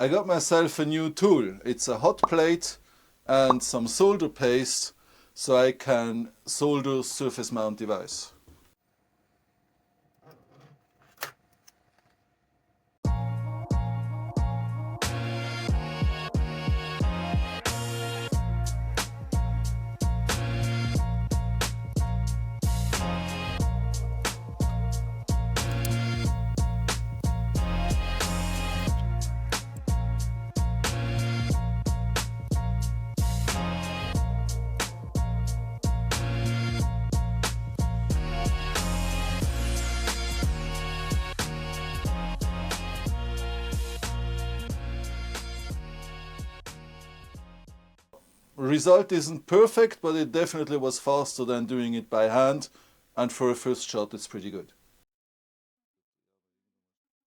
I got myself a new tool. It's a hot plate and some solder paste so I can solder surface mount device. Result isn't perfect, but it definitely was faster than doing it by hand, and for a first shot it's pretty good.